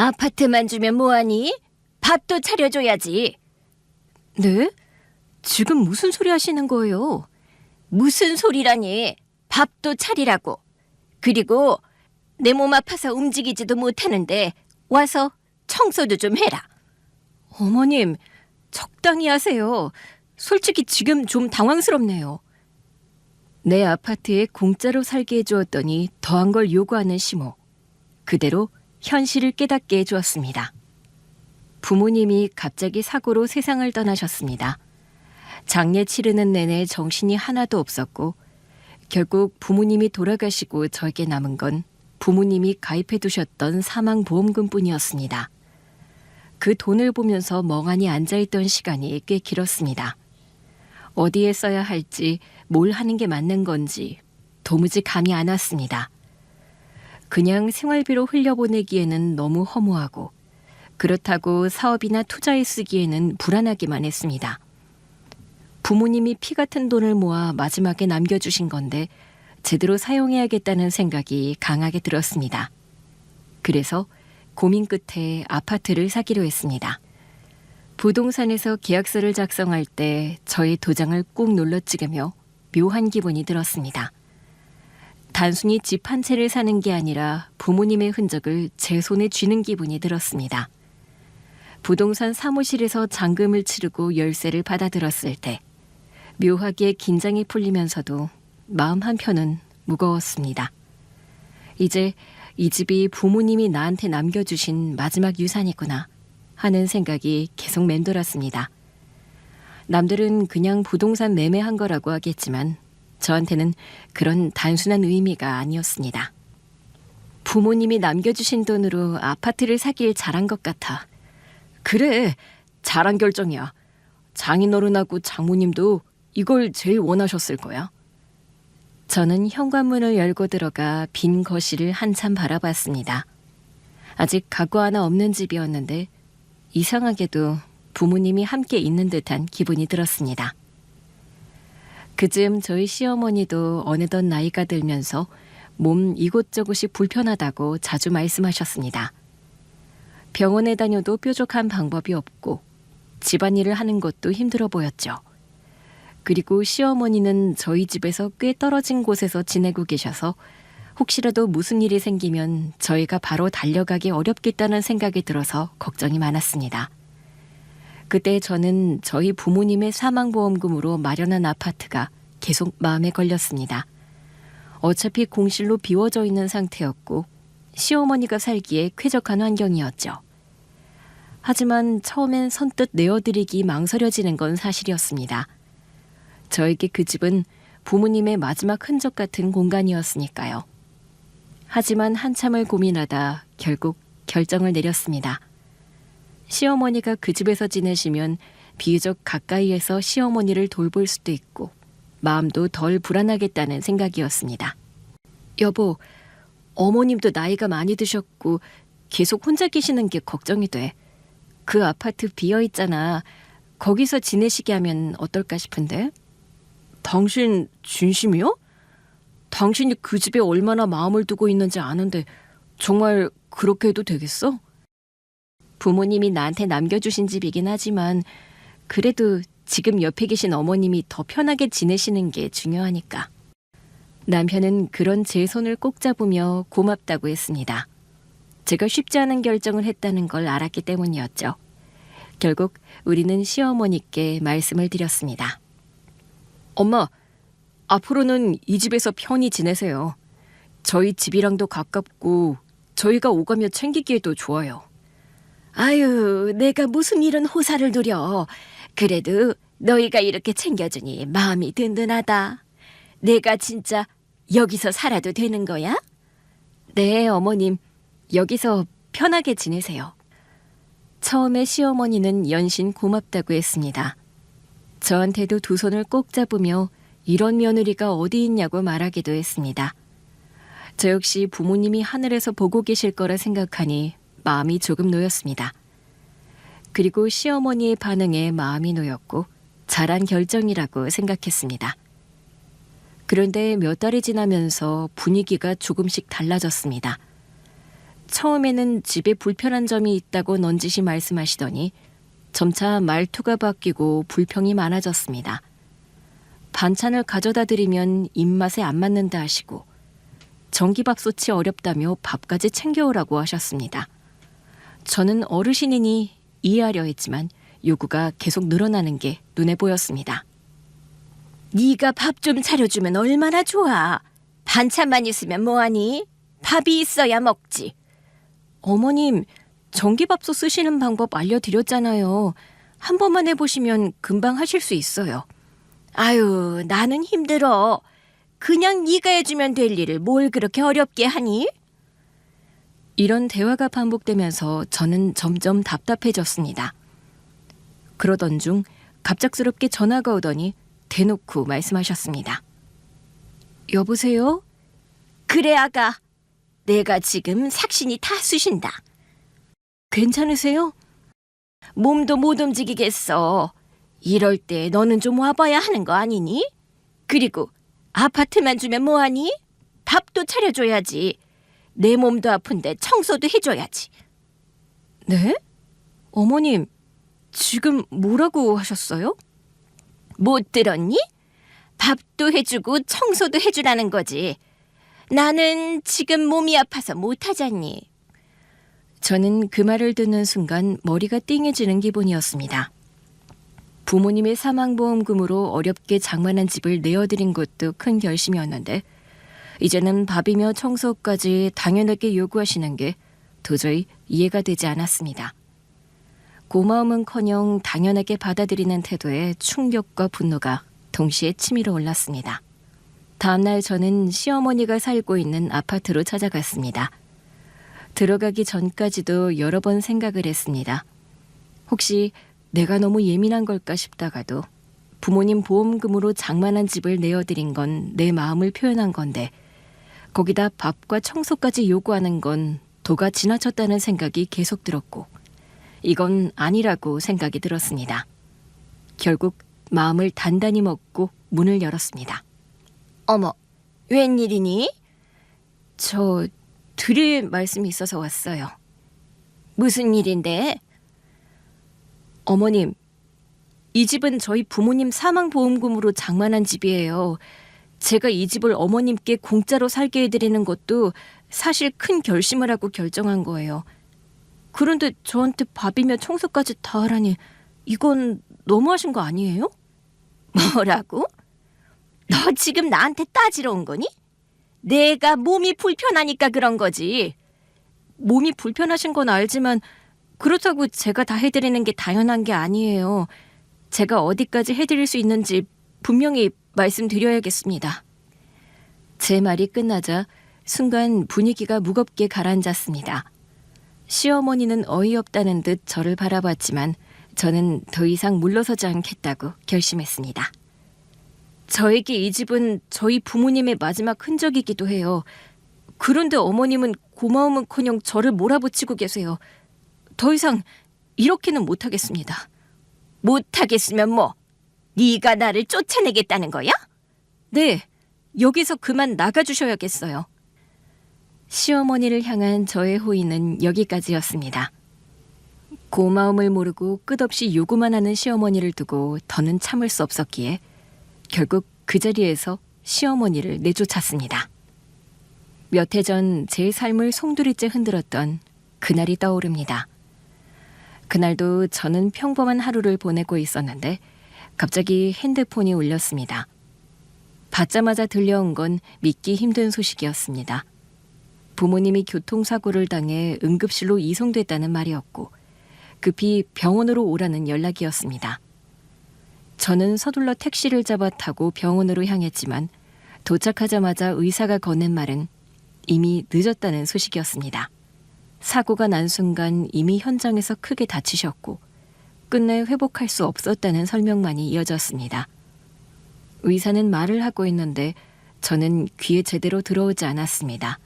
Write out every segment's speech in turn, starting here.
아파트만 주면 뭐하니? 밥도 차려줘야지. 네? 지금 무슨 소리 하시는 거예요? 무슨 소리라니? 밥도 차리라고. 그리고 내 몸 아파서 움직이지도 못하는데 와서 청소도 좀 해라. 어머님, 적당히 하세요. 솔직히 지금 좀 당황스럽네요. 내 아파트에 공짜로 살게 해주었더니 더한 걸 요구하는 시모. 그대로 현실을 깨닫게 해주었습니다. 부모님이 갑자기 사고로 세상을 떠나셨습니다. 장례 치르는 내내 정신이 하나도 없었고 결국 부모님이 돌아가시고 저에게 남은 건 부모님이 가입해 두셨던 사망보험금뿐이었습니다. 그 돈을 보면서 멍하니 앉아있던 시간이 꽤 길었습니다. 어디에 써야 할지 뭘 하는 게 맞는 건지 도무지 감이 안 왔습니다. 그냥 생활비로 흘려보내기에는 너무 허무하고 그렇다고 사업이나 투자에 쓰기에는 불안하기만 했습니다. 부모님이 피 같은 돈을 모아 마지막에 남겨주신 건데 제대로 사용해야겠다는 생각이 강하게 들었습니다. 그래서 고민 끝에 아파트를 사기로 했습니다. 부동산에서 계약서를 작성할 때 저의 도장을 꾹 눌러 찍으며 묘한 기분이 들었습니다. 단순히 집 한 채를 사는 게 아니라 부모님의 흔적을 제 손에 쥐는 기분이 들었습니다. 부동산 사무실에서 잔금을 치르고 열쇠를 받아들었을 때 묘하게 긴장이 풀리면서도 마음 한편은 무거웠습니다. 이제 이 집이 부모님이 나한테 남겨주신 마지막 유산이구나 하는 생각이 계속 맴돌았습니다. 남들은 그냥 부동산 매매한 거라고 하겠지만 저한테는 그런 단순한 의미가 아니었습니다. 부모님이 남겨주신 돈으로 아파트를 사길 잘한 것 같아. 그래, 잘한 결정이야. 장인어른하고 장모님도 이걸 제일 원하셨을 거야. 저는 현관문을 열고 들어가 빈 거실을 한참 바라봤습니다. 아직 가구 하나 없는 집이었는데 이상하게도 부모님이 함께 있는 듯한 기분이 들었습니다. 그즈음 저희 시어머니도 어느덧 나이가 들면서 몸 이곳저곳이 불편하다고 자주 말씀하셨습니다. 병원에 다녀도 뾰족한 방법이 없고 집안일을 하는 것도 힘들어 보였죠. 그리고 시어머니는 저희 집에서 꽤 떨어진 곳에서 지내고 계셔서 혹시라도 무슨 일이 생기면 저희가 바로 달려가기 어렵겠다는 생각이 들어서 걱정이 많았습니다. 그때 저는 저희 부모님의 사망보험금으로 마련한 아파트가 계속 마음에 걸렸습니다. 어차피 공실로 비워져 있는 상태였고 시어머니가 살기에 쾌적한 환경이었죠. 하지만 처음엔 선뜻 내어드리기 망설여지는 건 사실이었습니다. 저에게 그 집은 부모님의 마지막 흔적 같은 공간이었으니까요. 하지만 한참을 고민하다 결국 결정을 내렸습니다. 시어머니가 그 집에서 지내시면 비교적 가까이에서 시어머니를 돌볼 수도 있고 마음도 덜 불안하겠다는 생각이었습니다. 여보, 어머님도 나이가 많이 드셨고 계속 혼자 계시는 게 걱정이 돼. 그 아파트 비어있잖아. 거기서 지내시게 하면 어떨까 싶은데? 당신 진심이요? 당신이 그 집에 얼마나 마음을 두고 있는지 아는데 정말 그렇게 해도 되겠어? 부모님이 나한테 남겨주신 집이긴 하지만 그래도 지금 옆에 계신 어머님이 더 편하게 지내시는 게 중요하니까. 남편은 그런 제 손을 꼭 잡으며 고맙다고 했습니다. 제가 쉽지 않은 결정을 했다는 걸 알았기 때문이었죠. 결국 우리는 시어머니께 말씀을 드렸습니다. 엄마, 앞으로는 이 집에서 편히 지내세요. 저희 집이랑도 가깝고 저희가 오가며 챙기기에도 좋아요. 아유, 내가 무슨 이런 호사를 누려. 그래도 너희가 이렇게 챙겨주니 마음이 든든하다. 내가 진짜 여기서 살아도 되는 거야? 네, 어머님. 여기서 편하게 지내세요. 처음에 시어머니는 연신 고맙다고 했습니다. 저한테도 두 손을 꼭 잡으며 이런 며느리가 어디 있냐고 말하기도 했습니다. 저 역시 부모님이 하늘에서 보고 계실 거라 생각하니 마음이 조금 놓였습니다. 그리고 시어머니의 반응에 마음이 놓였고 잘한 결정이라고 생각했습니다. 그런데 몇 달이 지나면서 분위기가 조금씩 달라졌습니다. 처음에는 집에 불편한 점이 있다고 넌지시 말씀하시더니 점차 말투가 바뀌고 불평이 많아졌습니다. 반찬을 가져다 드리면 입맛에 안 맞는다 하시고 전기밥솥이 어렵다며 밥까지 챙겨오라고 하셨습니다. 저는 어르신이니 이해하려 했지만 요구가 계속 늘어나는 게 눈에 보였습니다. 네가 밥 좀 차려주면 얼마나 좋아. 반찬만 있으면 뭐하니? 밥이 있어야 먹지. 어머님, 전기밥솥 쓰시는 방법 알려드렸잖아요. 한 번만 해보시면 금방 하실 수 있어요. 아유, 나는 힘들어. 그냥 네가 해주면 될 일을 뭘 그렇게 어렵게 하니? 이런 대화가 반복되면서 저는 점점 답답해졌습니다. 그러던 중 갑작스럽게 전화가 오더니 대놓고 말씀하셨습니다. 여보세요? 그래 아가. 내가 지금 삭신이 다 쑤신다. 괜찮으세요? 몸도 못 움직이겠어. 이럴 때 너는 좀 와봐야 하는 거 아니니? 그리고 아파트만 주면 뭐하니? 밥도 차려줘야지. 내 몸도 아픈데 청소도 해줘야지. 네? 어머님, 지금 뭐라고 하셨어요? 못 들었니? 밥도 해주고 청소도 해주라는 거지. 나는 지금 몸이 아파서 못하잖니. 저는 그 말을 듣는 순간 머리가 띵해지는 기분이었습니다. 부모님의 사망보험금으로 어렵게 장만한 집을 내어드린 것도 큰 결심이었는데 이제는 밥이며 청소까지 당연하게 요구하시는 게 도저히 이해가 되지 않았습니다. 고마움은커녕 당연하게 받아들이는 태도에 충격과 분노가 동시에 치밀어 올랐습니다. 다음날 저는 시어머니가 살고 있는 아파트로 찾아갔습니다. 들어가기 전까지도 여러 번 생각을 했습니다. 혹시 내가 너무 예민한 걸까 싶다가도 부모님 보험금으로 장만한 집을 내어드린 건 내 마음을 표현한 건데 거기다 밥과 청소까지 요구하는 건 도가 지나쳤다는 생각이 계속 들었고 이건 아니라고 생각이 들었습니다. 결국 마음을 단단히 먹고 문을 열었습니다. 어머, 웬일이니? 저 드릴 말씀이 있어서 왔어요. 무슨 일인데? 어머님, 이 집은 저희 부모님 사망보험금으로 장만한 집이에요. 제가 이 집을 어머님께 공짜로 살게 해드리는 것도 사실 큰 결심을 하고 결정한 거예요. 그런데 저한테 밥이며 청소까지 다 하라니 이건 너무하신 거 아니에요? 뭐라고? 너 지금 나한테 따지러 온 거니? 내가 몸이 불편하니까 그런 거지. 몸이 불편하신 건 알지만 그렇다고 제가 다 해드리는 게 당연한 게 아니에요. 제가 어디까지 해드릴 수 있는지 분명히 말씀드려야겠습니다. 제 말이 끝나자 순간 분위기가 무겁게 가라앉았습니다. 시어머니는 어이없다는 듯 저를 바라봤지만 저는 더 이상 물러서지 않겠다고 결심했습니다. 저에게 이 집은 저희 부모님의 마지막 흔적이기도 해요. 그런데 어머님은 고마움은커녕 저를 몰아붙이고 계세요. 더 이상 이렇게는 못하겠습니다. 못하겠으면 뭐? 네가 나를 쫓아내겠다는 거야? 네, 여기서 그만 나가주셔야겠어요. 시어머니를 향한 저의 호의는 여기까지였습니다. 고마움을 모르고 끝없이 요구만 하는 시어머니를 두고 더는 참을 수 없었기에 결국 그 자리에서 시어머니를 내쫓았습니다. 몇 해 전 제 삶을 송두리째 흔들었던 그날이 떠오릅니다. 그날도 저는 평범한 하루를 보내고 있었는데 갑자기 핸드폰이 울렸습니다. 받자마자 들려온 건 믿기 힘든 소식이었습니다. 부모님이 교통사고를 당해 응급실로 이송됐다는 말이었고 급히 병원으로 오라는 연락이었습니다. 저는 서둘러 택시를 잡아 타고 병원으로 향했지만 도착하자마자 의사가 건넨 말은 이미 늦었다는 소식이었습니다. 사고가 난 순간 이미 현장에서 크게 다치셨고 끝내 회복할 수 없었다는 설명만이 이어졌습니다. 의사는 말을 하고 있는데 저는 귀에 제대로 들어오지 않았습니다.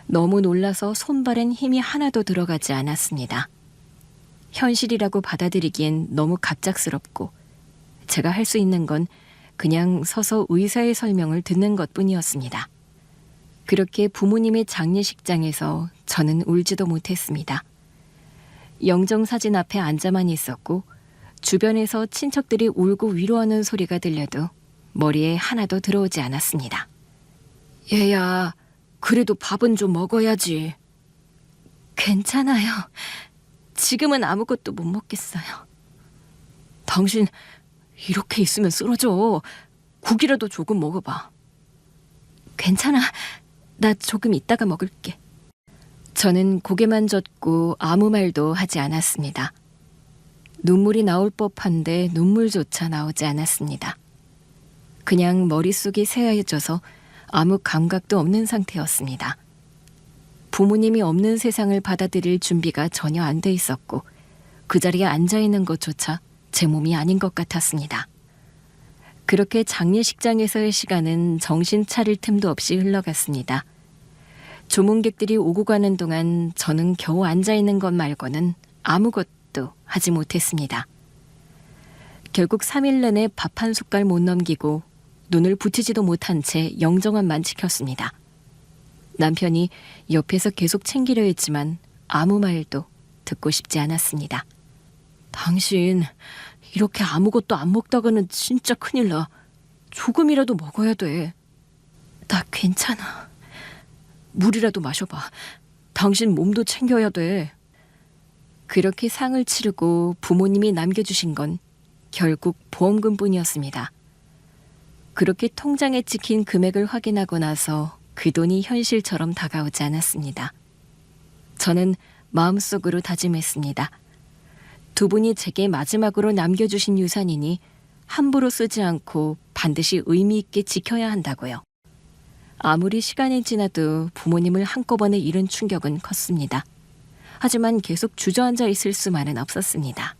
너무 놀라서 손발엔 힘이 하나도 들어가지 않았습니다. 현실이라고 받아들이기엔 너무 갑작스럽고 제가 할 수 있는 건 그냥 서서 의사의 설명을 듣는 것뿐이었습니다. 그렇게 부모님의 장례식장에서 저는 울지도 못했습니다. 영정사진 앞에 앉아만 있었고 주변에서 친척들이 울고 위로하는 소리가 들려도 머리에 하나도 들어오지 않았습니다. 얘야, 그래도 밥은 좀 먹어야지. 괜찮아요. 지금은 아무것도 못 먹겠어요. 당신 이렇게 있으면 쓰러져. 국이라도 조금 먹어봐. 괜찮아. 나 조금 있다가 먹을게. 저는 고개만 젓고 아무 말도 하지 않았습니다. 눈물이 나올 법한데 눈물조차 나오지 않았습니다. 그냥 머릿속이 새하얘져서 아무 감각도 없는 상태였습니다. 부모님이 없는 세상을 받아들일 준비가 전혀 안 돼 있었고 그 자리에 앉아있는 것조차 제 몸이 아닌 것 같았습니다. 그렇게 장례식장에서의 시간은 정신 차릴 틈도 없이 흘러갔습니다. 조문객들이 오고 가는 동안 저는 겨우 앉아있는 것 말고는 아무것도 하지 못했습니다. 결국 3일 내내 밥 한 숟갈 못 넘기고 눈을 붙이지도 못한 채 영정함만 지켰습니다. 남편이 옆에서 계속 챙기려 했지만 아무 말도 듣고 싶지 않았습니다. 당신 이렇게 아무것도 안 먹다가는 진짜 큰일 나. 조금이라도 먹어야 돼. 나 괜찮아. 물이라도 마셔봐. 당신 몸도 챙겨야 돼. 그렇게 상을 치르고 부모님이 남겨주신 건 결국 보험금뿐이었습니다. 그렇게 통장에 찍힌 금액을 확인하고 나서 그 돈이 현실처럼 다가오지 않았습니다. 저는 마음속으로 다짐했습니다. 두 분이 제게 마지막으로 남겨주신 유산이니 함부로 쓰지 않고 반드시 의미 있게 지켜야 한다고요. 아무리 시간이 지나도 부모님을 한꺼번에 잃은 충격은 컸습니다. 하지만 계속 주저앉아 있을 수만은 없었습니다.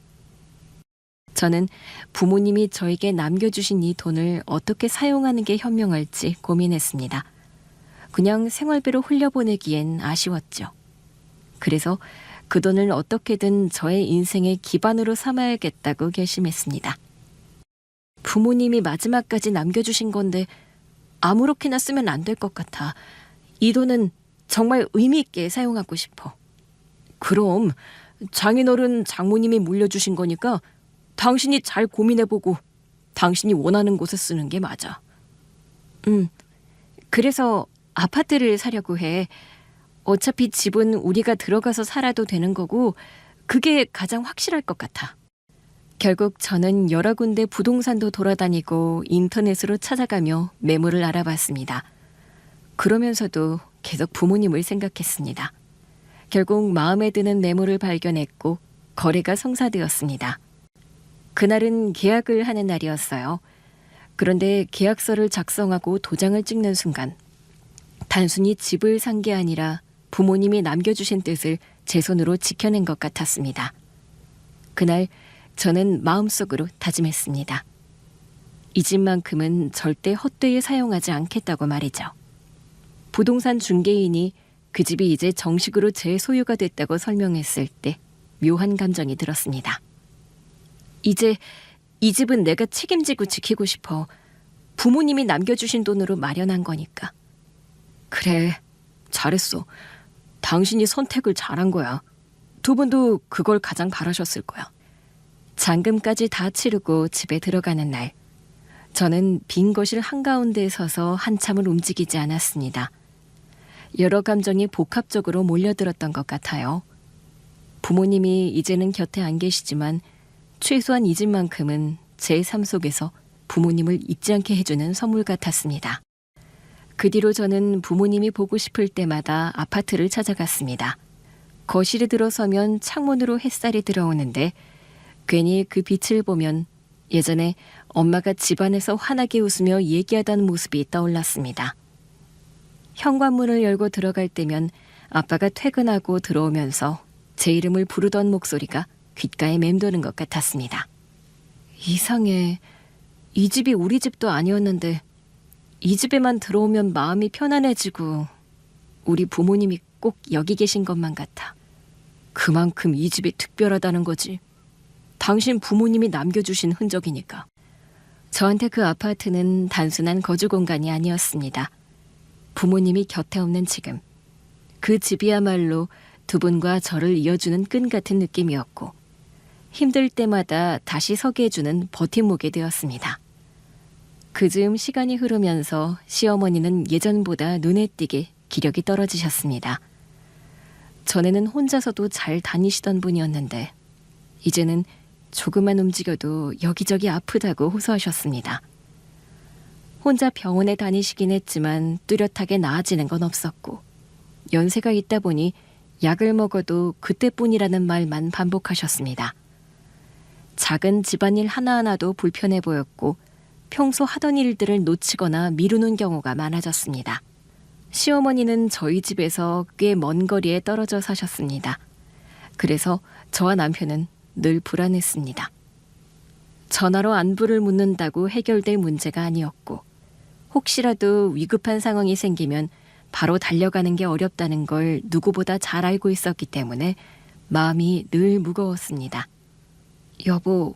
저는 부모님이 저에게 남겨주신 이 돈을 어떻게 사용하는 게 현명할지 고민했습니다. 그냥 생활비로 흘려보내기엔 아쉬웠죠. 그래서 그 돈을 어떻게든 저의 인생의 기반으로 삼아야겠다고 결심했습니다. 부모님이 마지막까지 남겨주신 건데 아무렇게나 쓰면 안 될 것 같아. 이 돈은 정말 의미 있게 사용하고 싶어. 그럼 장인어른 장모님이 물려주신 거니까 당신이 잘 고민해보고 당신이 원하는 곳에 쓰는 게 맞아. 그래서 아파트를 사려고 해. 어차피 집은 우리가 들어가서 살아도 되는 거고 그게 가장 확실할 것 같아. 결국 저는 여러 군데 부동산도 돌아다니고 인터넷으로 찾아가며 매물을 알아봤습니다. 그러면서도 계속 부모님을 생각했습니다. 결국 마음에 드는 매물을 발견했고 거래가 성사되었습니다. 그날은 계약을 하는 날이었어요. 그런데 계약서를 작성하고 도장을 찍는 순간 단순히 집을 산 게 아니라 부모님이 남겨주신 뜻을 제 손으로 지켜낸 것 같았습니다. 그날 저는 마음속으로 다짐했습니다. 이 집만큼은 절대 헛되이 사용하지 않겠다고 말이죠. 부동산 중개인이 그 집이 이제 정식으로 제 소유가 됐다고 설명했을 때 묘한 감정이 들었습니다. 이제 이 집은 내가 책임지고 지키고 싶어. 부모님이 남겨주신 돈으로 마련한 거니까. 그래, 잘했어. 당신이 선택을 잘한 거야. 두 분도 그걸 가장 바라셨을 거야. 잔금까지 다 치르고 집에 들어가는 날, 저는 빈 거실 한가운데에 서서 한참을 움직이지 않았습니다. 여러 감정이 복합적으로 몰려들었던 것 같아요. 부모님이 이제는 곁에 안 계시지만 최소한 이 집만큼은 제 삶 속에서 부모님을 잊지 않게 해주는 선물 같았습니다. 그 뒤로 저는 부모님이 보고 싶을 때마다 아파트를 찾아갔습니다. 거실에 들어서면 창문으로 햇살이 들어오는데 괜히 그 빛을 보면 예전에 엄마가 집안에서 환하게 웃으며 얘기하던 모습이 떠올랐습니다. 현관문을 열고 들어갈 때면 아빠가 퇴근하고 들어오면서 제 이름을 부르던 목소리가 귓가에 맴도는 것 같았습니다. 이상해. 이 집이 우리 집도 아니었는데 이 집에만 들어오면 마음이 편안해지고 우리 부모님이 꼭 여기 계신 것만 같아. 그만큼 이 집이 특별하다는 거지. 당신 부모님이 남겨주신 흔적이니까. 저한테 그 아파트는 단순한 거주 공간이 아니었습니다. 부모님이 곁에 없는 지금 그 집이야말로 두 분과 저를 이어주는 끈 같은 느낌이었고 힘들 때마다 다시 서게 해주는 버팀목이 되었습니다. 그 즈음 시간이 흐르면서 시어머니는 예전보다 눈에 띄게 기력이 떨어지셨습니다. 전에는 혼자서도 잘 다니시던 분이었는데 이제는 조금만 움직여도 여기저기 아프다고 호소하셨습니다. 혼자 병원에 다니시긴 했지만 뚜렷하게 나아지는 건 없었고 연세가 있다 보니 약을 먹어도 그때뿐이라는 말만 반복하셨습니다. 작은 집안일 하나하나도 불편해 보였고 평소 하던 일들을 놓치거나 미루는 경우가 많아졌습니다. 시어머니는 저희 집에서 꽤 먼 거리에 떨어져 사셨습니다. 그래서 저와 남편은 늘 불안했습니다. 전화로 안부를 묻는다고 해결될 문제가 아니었고 혹시라도 위급한 상황이 생기면 바로 달려가는 게 어렵다는 걸 누구보다 잘 알고 있었기 때문에 마음이 늘 무거웠습니다. 여보,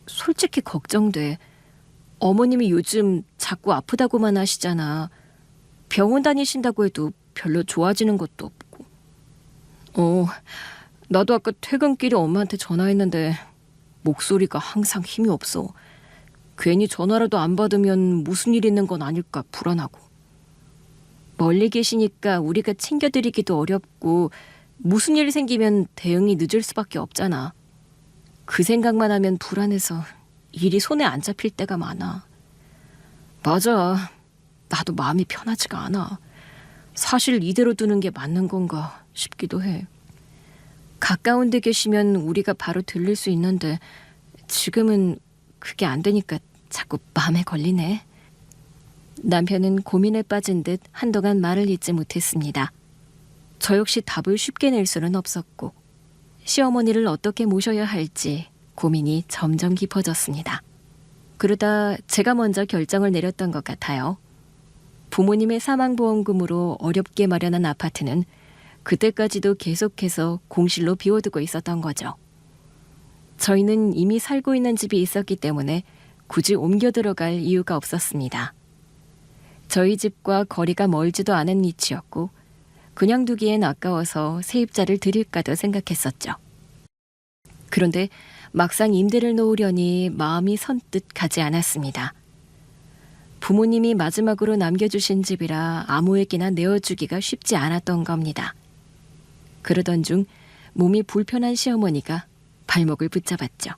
솔직히 걱정돼. 어머님이 요즘 자꾸 아프다고만 하시잖아. 병원 다니신다고 해도 별로 좋아지는 것도 없고. 나도 아까 퇴근길에 엄마한테 전화했는데 목소리가 항상 힘이 없어. 괜히 전화라도 안 받으면 무슨 일 있는 건 아닐까 불안하고. 멀리 계시니까 우리가 챙겨드리기도 어렵고 무슨 일 생기면 대응이 늦을 수밖에 없잖아. 그 생각만 하면 불안해서 일이 손에 안 잡힐 때가 많아. 맞아. 나도 마음이 편하지가 않아. 사실 이대로 두는 게 맞는 건가 싶기도 해. 가까운 데 계시면 우리가 바로 들릴 수 있는데 지금은 그게 안 되니까 자꾸 마음에 걸리네. 남편은 고민에 빠진 듯 한동안 말을 잇지 못했습니다. 저 역시 답을 쉽게 낼 수는 없었고 시어머니를 어떻게 모셔야 할지 고민이 점점 깊어졌습니다. 그러다 제가 먼저 결정을 내렸던 것 같아요. 부모님의 사망보험금으로 어렵게 마련한 아파트는 그때까지도 계속해서 공실로 비워두고 있었던 거죠. 저희는 이미 살고 있는 집이 있었기 때문에 굳이 옮겨 들어갈 이유가 없었습니다. 저희 집과 거리가 멀지도 않은 위치였고 그냥 두기엔 아까워서 세입자를 드릴까도 생각했었죠. 그런데 막상 임대를 놓으려니 마음이 선뜻 가지 않았습니다. 부모님이 마지막으로 남겨주신 집이라 아무에게나 내어주기가 쉽지 않았던 겁니다. 그러던 중 몸이 불편한 시어머니가 발목을 붙잡았죠.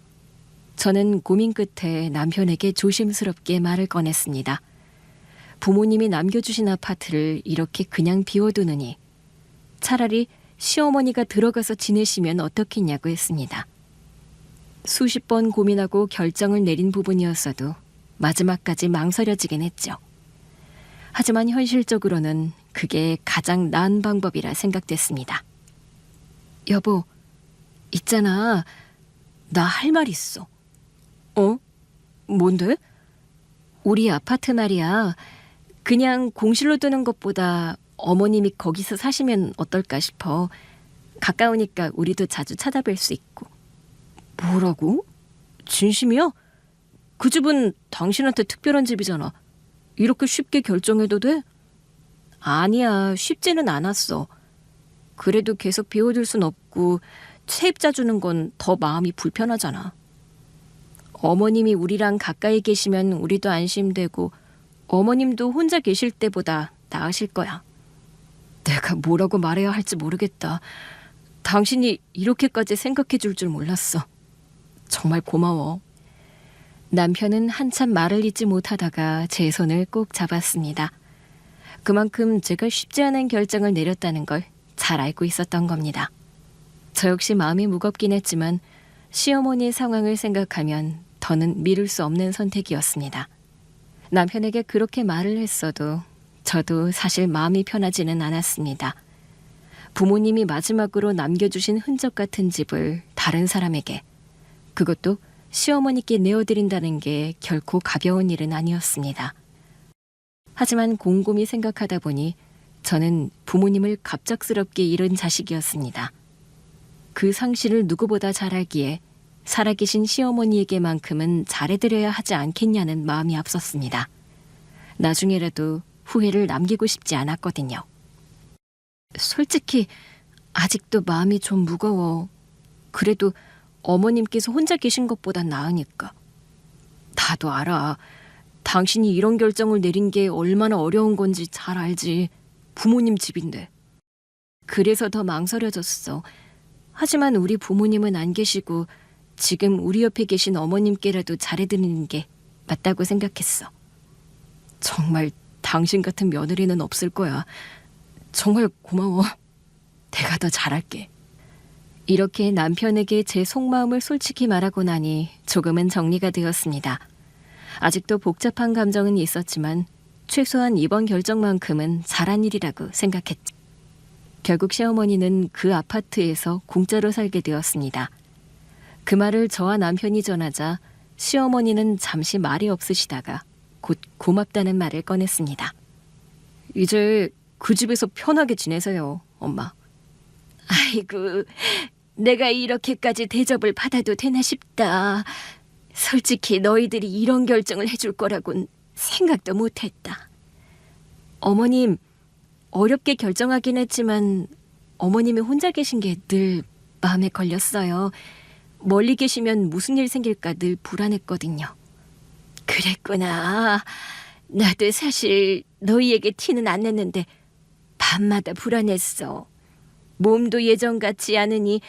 저는 고민 끝에 남편에게 조심스럽게 말을 꺼냈습니다. 부모님이 남겨주신 아파트를 이렇게 그냥 비워두느니 차라리 시어머니가 들어가서 지내시면 어떻겠냐고 했습니다. 수십 번 고민하고 결정을 내린 부분이었어도 마지막까지 망설여지긴 했죠. 하지만 현실적으로는 그게 가장 나은 방법이라 생각됐습니다. 여보, 있잖아. 나 할 말 있어. 뭔데? 우리 아파트 말이야. 그냥 공실로 두는 것보다 어머님이 거기서 사시면 어떨까 싶어. 가까우니까 우리도 자주 찾아뵐 수 있고. 뭐라고? 진심이야? 그 집은 당신한테 특별한 집이잖아. 이렇게 쉽게 결정해도 돼? 아니야, 쉽지는 않았어. 그래도 계속 비워둘 순 없고 세입자 주는 건 더 마음이 불편하잖아. 어머님이 우리랑 가까이 계시면 우리도 안심되고 어머님도 혼자 계실 때보다 나으실 거야. 내가 뭐라고 말해야 할지 모르겠다. 당신이 이렇게까지 생각해 줄 줄 몰랐어. 정말 고마워. 남편은 한참 말을 잇지 못하다가 제 손을 꼭 잡았습니다. 그만큼 제가 쉽지 않은 결정을 내렸다는 걸 잘 알고 있었던 겁니다. 저 역시 마음이 무겁긴 했지만 시어머니의 상황을 생각하면 더는 미룰 수 없는 선택이었습니다. 남편에게 그렇게 말을 했어도 저도 사실 마음이 편하지는 않았습니다. 부모님이 마지막으로 남겨주신 흔적 같은 집을 다른 사람에게, 그것도 시어머니께 내어드린다는 게 결코 가벼운 일은 아니었습니다. 하지만 곰곰이 생각하다 보니 저는 부모님을 갑작스럽게 잃은 자식이었습니다. 그 상실을 누구보다 잘 알기에 살아계신 시어머니에게만큼은 잘해드려야 하지 않겠냐는 마음이 앞섰습니다. 나중에라도 후회를 남기고 싶지 않았거든요. 솔직히 아직도 마음이 좀 무거워. 그래도 어머님께서 혼자 계신 것보단 나으니까. 나도 알아. 당신이 이런 결정을 내린 게 얼마나 어려운 건지 잘 알지. 부모님 집인데. 그래서 더 망설여졌어. 하지만 우리 부모님은 안 계시고 지금 우리 옆에 계신 어머님께라도 잘해드리는 게 맞다고 생각했어. 정말 당신 같은 며느리는 없을 거야. 정말 고마워. 내가 더 잘할게. 이렇게 남편에게 제 속마음을 솔직히 말하고 나니 조금은 정리가 되었습니다. 아직도 복잡한 감정은 있었지만 최소한 이번 결정만큼은 잘한 일이라고 생각했죠. 결국 시어머니는 그 아파트에서 공짜로 살게 되었습니다. 그 말을 저와 남편이 전하자 시어머니는 잠시 말이 없으시다가 곧 고맙다는 말을 꺼냈습니다. 이제 그 집에서 편하게 지내세요, 엄마. 아이고, 내가 이렇게까지 대접을 받아도 되나 싶다. 솔직히 너희들이 이런 결정을 해줄 거라곤 생각도 못했다. 어머님, 어렵게 결정하긴 했지만 어머님이 혼자 계신 게 늘 마음에 걸렸어요. 멀리 계시면 무슨 일 생길까 늘 불안했거든요. 그랬구나. 나도 사실 너희에게 티는 안 냈는데 밤마다 불안했어. 몸도 예전 같지 않으니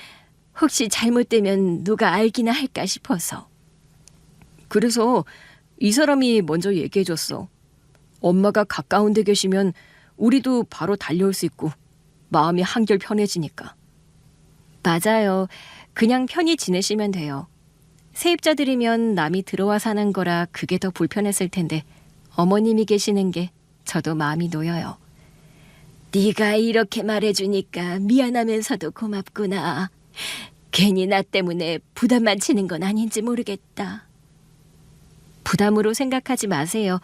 혹시 잘못되면 누가 알기나 할까 싶어서. 그래서 이 사람이 먼저 얘기해줬어. 엄마가 가까운 데 계시면 우리도 바로 달려올 수 있고 마음이 한결 편해지니까. 맞아요. 그냥 편히 지내시면 돼요. 세입자들이면 남이 들어와 사는 거라 그게 더 불편했을 텐데 어머님이 계시는 게 저도 마음이 놓여요. 네가 이렇게 말해주니까 미안하면서도 고맙구나. 괜히 나 때문에 부담만 치는 건 아닌지 모르겠다. 부담으로 생각하지 마세요.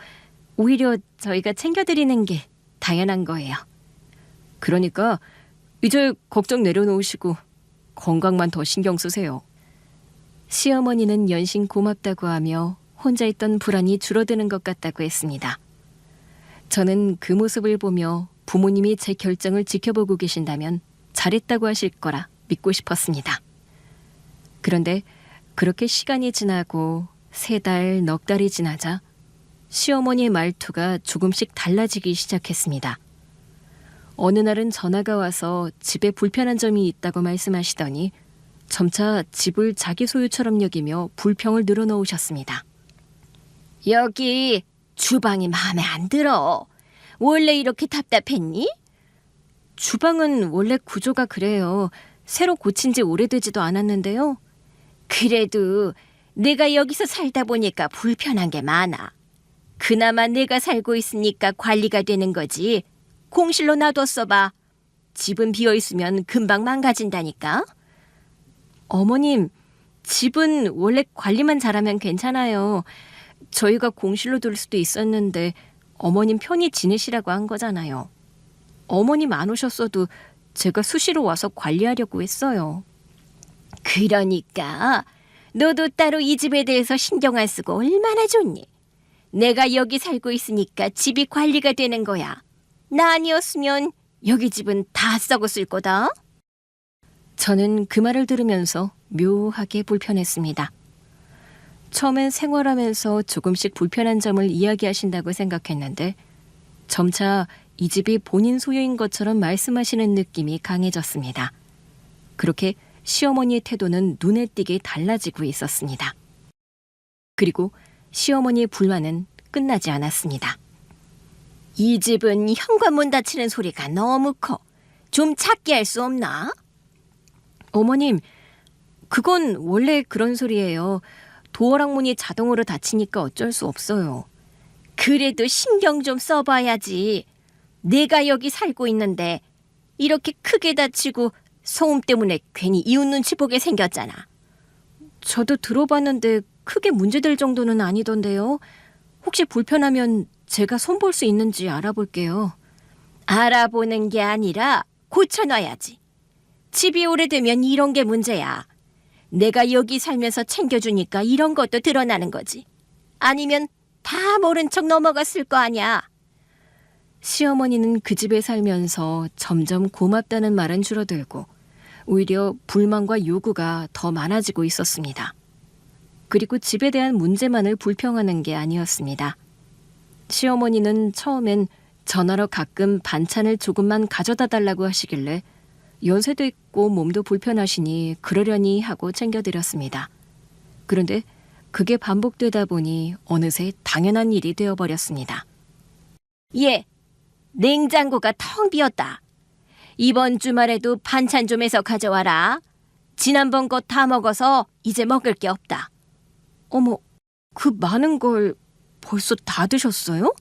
오히려 저희가 챙겨드리는 게 당연한 거예요. 그러니까 이제 걱정 내려놓으시고 건강만 더 신경 쓰세요. 시어머니는 연신 고맙다고 하며 혼자 있던 불안이 줄어드는 것 같다고 했습니다. 저는 그 모습을 보며 부모님이 제 결정을 지켜보고 계신다면 잘했다고 하실 거라 믿고 싶었습니다. 그런데 그렇게 시간이 지나고 3달, 넉 달이 지나자 시어머니의 말투가 조금씩 달라지기 시작했습니다. 어느 날은 전화가 와서 집에 불편한 점이 있다고 말씀하시더니 점차 집을 자기 소유처럼 여기며 불평을 늘어놓으셨습니다. 여기 주방이 마음에 안 들어. 원래 이렇게 답답했니? 주방은 원래 구조가 그래요. 새로 고친 지 오래되지도 않았는데요. 그래도 내가 여기서 살다 보니까 불편한 게 많아. 그나마 내가 살고 있으니까 관리가 되는 거지. 공실로 놔뒀어 봐. 집은 비어있으면 금방 망가진다니까. 어머님, 집은 원래 관리만 잘하면 괜찮아요. 저희가 공실로 둘 수도 있었는데 어머님 편히 지내시라고 한 거잖아요. 어머님 안 오셨어도 제가 수시로 와서 관리하려고 했어요. 그러니까 너도 따로 이 집에 대해서 신경 안 쓰고 얼마나 좋니? 내가 여기 살고 있으니까 집이 관리가 되는 거야. 나 아니었으면 여기 집은 다 썩었을 거다. 저는 그 말을 들으면서 묘하게 불편했습니다. 처음엔 생활하면서 조금씩 불편한 점을 이야기하신다고 생각했는데 점차 이 집이 본인 소유인 것처럼 말씀하시는 느낌이 강해졌습니다. 그렇게 시어머니의 태도는 눈에 띄게 달라지고 있었습니다. 그리고 시어머니의 불만은 끝나지 않았습니다. 이 집은 현관문 닫히는 소리가 너무 커. 좀 작게 할 수 없나? 어머님, 그건 원래 그런 소리예요. 도어락 문이 자동으로 닫히니까 어쩔 수 없어요. 그래도 신경 좀 써봐야지. 내가 여기 살고 있는데 이렇게 크게 다치고 소음 때문에 괜히 이웃 눈치 보게 생겼잖아. 저도 들어봤는데 크게 문제될 정도는 아니던데요. 혹시 불편하면 제가 손볼 수 있는지 알아볼게요. 알아보는 게 아니라 고쳐놔야지. 집이 오래되면 이런 게 문제야. 내가 여기 살면서 챙겨주니까 이런 것도 드러나는 거지. 아니면 다 모른 척 넘어갔을 거 아니야. 시어머니는 그 집에 살면서 점점 고맙다는 말은 줄어들고 오히려 불만과 요구가 더 많아지고 있었습니다. 그리고 집에 대한 문제만을 불평하는 게 아니었습니다. 시어머니는 처음엔 전화로 가끔 반찬을 조금만 가져다 달라고 하시길래 연세도 있고 몸도 불편하시니 그러려니 하고 챙겨드렸습니다. 그런데 그게 반복되다 보니 어느새 당연한 일이 되어버렸습니다. 예, 냉장고가 텅 비었다. 이번 주말에도 반찬 좀 해서 가져와라. 지난번 거 다 먹어서 이제 먹을 게 없다. 어머, 그 많은 걸 벌써 다 드셨어요?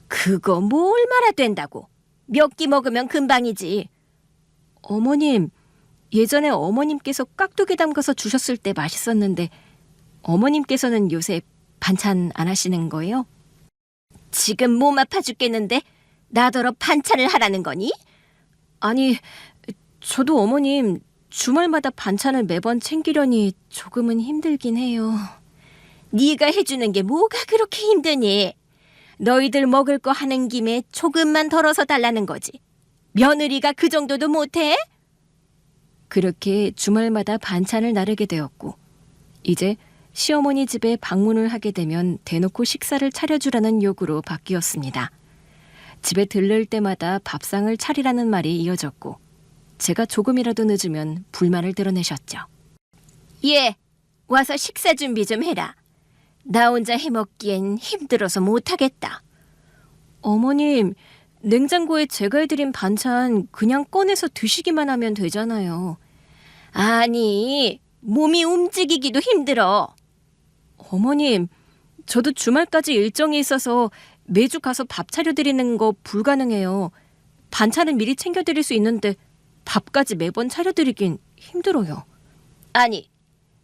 그거 뭐 얼마나 된다고. 몇 끼 먹으면 금방이지. 어머님, 예전에 어머님께서 깍두기 담가서 주셨을 때 맛있었는데 어머님께서는 요새 반찬 안 하시는 거예요? 지금 몸 아파 죽겠는데 나더러 반찬을 하라는 거니? 아니, 저도 어머님 주말마다 반찬을 매번 챙기려니 조금은 힘들긴 해요. 네가 해주는 게 뭐가 그렇게 힘드니? 너희들 먹을 거 하는 김에 조금만 덜어서 달라는 거지. 며느리가 그 정도도 못해? 그렇게 주말마다 반찬을 나르게 되었고 이제 시어머니 집에 방문을 하게 되면 대놓고 식사를 차려주라는 요구로 바뀌었습니다. 집에 들를 때마다 밥상을 차리라는 말이 이어졌고 제가 조금이라도 늦으면 불만을 드러내셨죠. 예, 와서 식사 준비 좀 해라. 나 혼자 해먹기엔 힘들어서 못하겠다. 어머님, 냉장고에 제가 해드린 반찬 그냥 꺼내서 드시기만 하면 되잖아요. 아니, 몸이 움직이기도 힘들어. 어머님, 저도 주말까지 일정이 있어서 매주 가서 밥 차려드리는 거 불가능해요. 반찬은 미리 챙겨드릴 수 있는데 밥까지 매번 차려드리긴 힘들어요. 아니,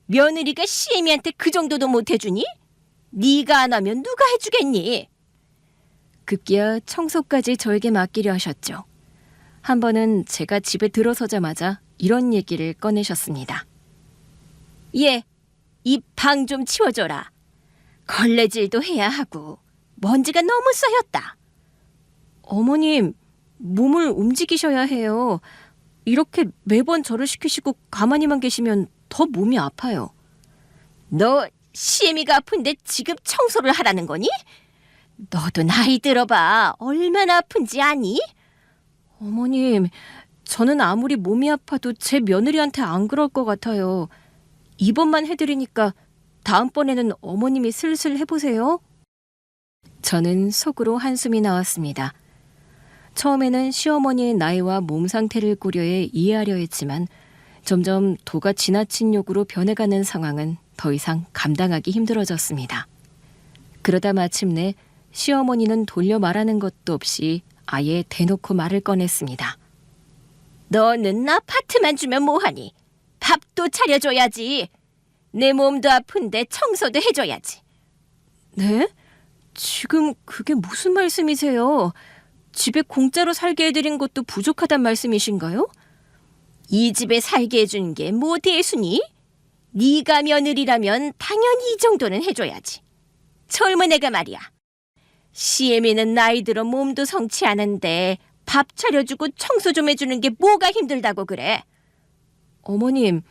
며느리가 시애미한테 그 정도도 못 해주니? 네가 안 하면 누가 해주겠니? 급기야 청소까지 저에게 맡기려 하셨죠. 한 번은 제가 집에 들어서자마자 이런 얘기를 꺼내셨습니다. 예, 이 방 좀 치워줘라. 걸레질도 해야 하고 먼지가 너무 쌓였다. 어머님, 몸을 움직이셔야 해요. 이렇게 매번 저를 시키시고 가만히만 계시면 더 몸이 아파요. 너 시애미가 아픈데 지금 청소를 하라는 거니? 너도 나이 들어봐. 얼마나 아픈지 아니? 어머님, 저는 아무리 몸이 아파도 제 며느리한테 안 그럴 것 같아요. 이번만 해드리니까 다음번에는 어머님이 슬슬 해보세요. 저는 속으로 한숨이 나왔습니다. 처음에는 시어머니의 나이와 몸 상태를 고려해 이해하려 했지만 점점 도가 지나친 요구로 변해가는 상황은 더 이상 감당하기 힘들어졌습니다. 그러다 마침내 시어머니는 돌려 말하는 것도 없이 아예 대놓고 말을 꺼냈습니다. 너는 아파트만 주면 뭐하니? 밥도 차려줘야지. 내 몸도 아픈데 청소도 해줘야지. 네? 지금 그게 무슨 말씀이세요? 집에 공짜로 살게 해드린 것도 부족하단 말씀이신가요? 이 집에 살게 해준 게 뭐 대수니? 네가 며느리라면 당연히 이 정도는 해줘야지. 젊은 애가 말이야. 시애미는 나이 들어 몸도 성치 않은데 밥 차려주고 청소 좀 해주는 게 뭐가 힘들다고 그래? 어머님,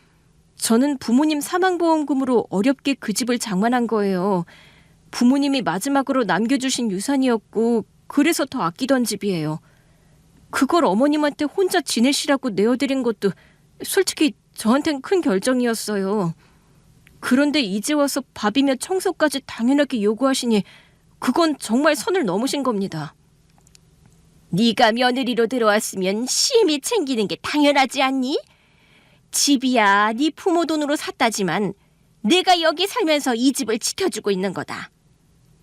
저는 부모님 사망보험금으로 어렵게 그 집을 장만한 거예요. 부모님이 마지막으로 남겨주신 유산이었고 그래서 더 아끼던 집이에요. 그걸 어머님한테 혼자 지내시라고 내어드린 것도 솔직히 저한텐 큰 결정이었어요. 그런데 이제 와서 밥이며 청소까지 당연하게 요구하시니 그건 정말 선을 넘으신 겁니다. 네가 며느리로 들어왔으면 시애미 챙기는 게 당연하지 않니? 집이야 네 부모 돈으로 샀다지만 내가 여기 살면서 이 집을 지켜주고 있는 거다.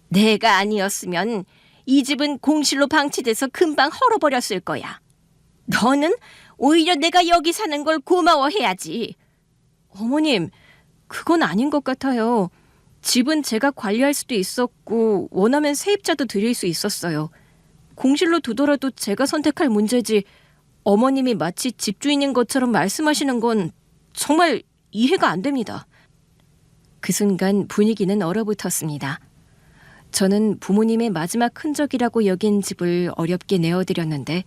내가 아니었으면 이 집은 공실로 방치돼서 금방 헐어버렸을 거야. 너는 오히려 내가 여기 사는 걸 고마워해야지. 어머님, 그건 아닌 것 같아요. 집은 제가 관리할 수도 있었고 원하면 세입자도 드릴 수 있었어요. 공실로 두더라도 제가 선택할 문제지 어머님이 마치 집주인인 것처럼 말씀하시는 건 정말 이해가 안 됩니다. 그 순간 분위기는 얼어붙었습니다. 저는 부모님의 마지막 흔적이라고 여긴 집을 어렵게 내어드렸는데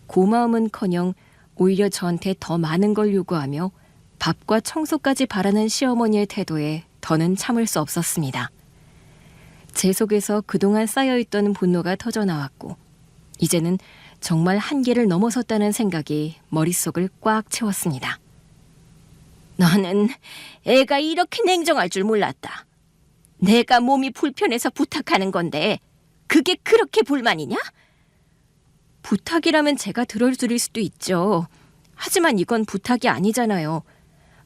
고마움은커녕 오히려 저한테 더 많은 걸 요구하며 밥과 청소까지 바라는 시어머니의 태도에 더는 참을 수 없었습니다. 제 속에서 그동안 쌓여있던 분노가 터져나왔고 이제는 정말 한계를 넘어섰다는 생각이 머릿속을 꽉 채웠습니다. 너는 애가 이렇게 냉정할 줄 몰랐다. 내가 몸이 불편해서 부탁하는 건데 그게 그렇게 불만이냐? 부탁이라면 제가 들어줄 수도 있죠. 하지만 이건 부탁이 아니잖아요.